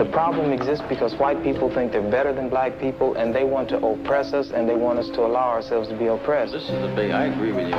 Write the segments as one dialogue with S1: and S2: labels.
S1: The problem exists because white people think they're better than black people, and they want to oppress us, and they want us to allow ourselves to be oppressed.
S2: This is I agree with you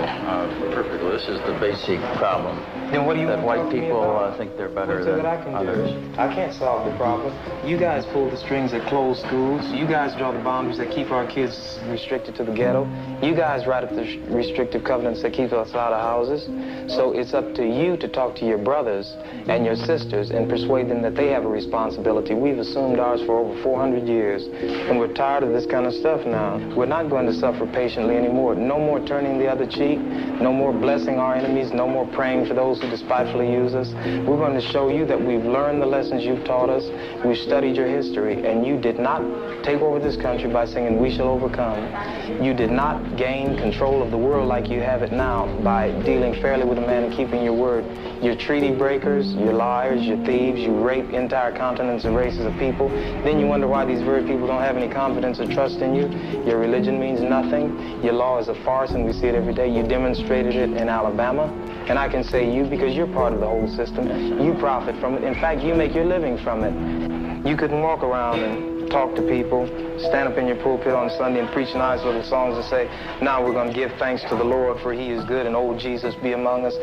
S2: perfectly. This is the basic problem.
S1: Then what do you
S2: that white people think they're better than others?
S1: I can't solve the problem. You guys pull the strings that close schools. You guys draw the boundaries that keep our kids restricted to the ghetto. You guys write up the restrictive covenants that keep us out of houses. So it's up to you to talk to your brothers and your sisters and persuade them that they have a responsibility. We've assumed ours for over 400 years, and we're tired of this kind of stuff now. We're not going to suffer patiently anymore. No more turning the other cheek. No more blessing our enemies. No more praying for those who despitefully use us. We're going to show you that we've learned the lessons you've taught us. We've studied your history, and you did not take over this country by singing "We Shall Overcome." You did not gain control of the world like you have it now by dealing fairly with a man and keeping your word. You're treaty breakers, you're liars, you're thieves, you rape entire continents and races of people. Then you wonder why these very people don't have any confidence or trust in you. Your religion means nothing. Your law is a farce, and we see it every day. You demonstrated it in Alabama. And I can say you because you're part of the whole system. You profit from it. In fact, you make your living from it. You couldn't walk around and talk to people, stand up in your pulpit on Sunday and preach nice little songs and say, now we're going to give thanks to the Lord for he is good and old Jesus be among us.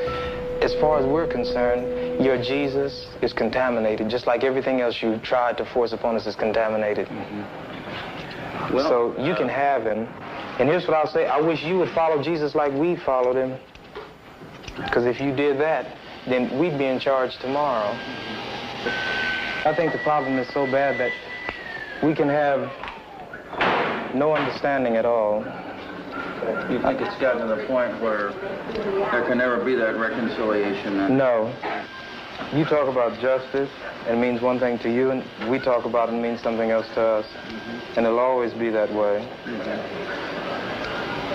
S1: As far as we're concerned, your Jesus is contaminated, just like everything else you tried to force upon us is contaminated. Well, so you can have him. And here's what I'll say. I wish you would follow Jesus like we followed him. Because if you did that, then we'd be in charge tomorrow. I think the problem is so bad that we can have no understanding at all.
S2: You think it's gotten to the point where there can never be that reconciliation? Then?
S1: No. You talk about justice, and it means one thing to you, and we talk about it and it means something else to us. And it'll always be that way.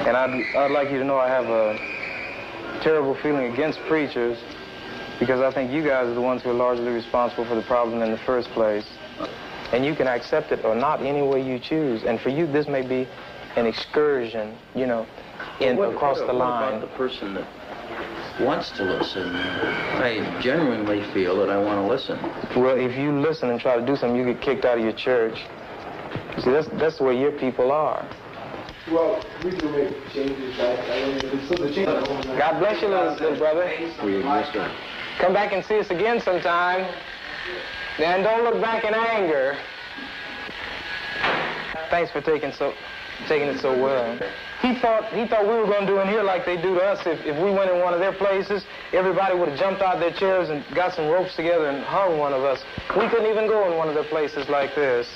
S1: And I'd like you to know I have a terrible feeling against preachers because I think you guys are the ones who are largely responsible for the problem in the first place. And you can accept it or not any way you choose. And for you, this may be an excursion, you know, across the line.
S2: What about the person that wants to listen? I genuinely feel that I want to listen.
S1: Well, if you listen and try to do something, you get kicked out of your church. See, that's the way your people are.
S3: Well, we can make changes.
S1: God bless you, little brother.
S2: We exist.
S1: Come back and see us again sometime. Then don't look back in anger. Thanks for taking it so well. He thought we were going to do in here like they do to us. If we went in one of their places, everybody would have jumped out of their chairs and got some ropes together and hung one of us. We couldn't even go in one of their places like this.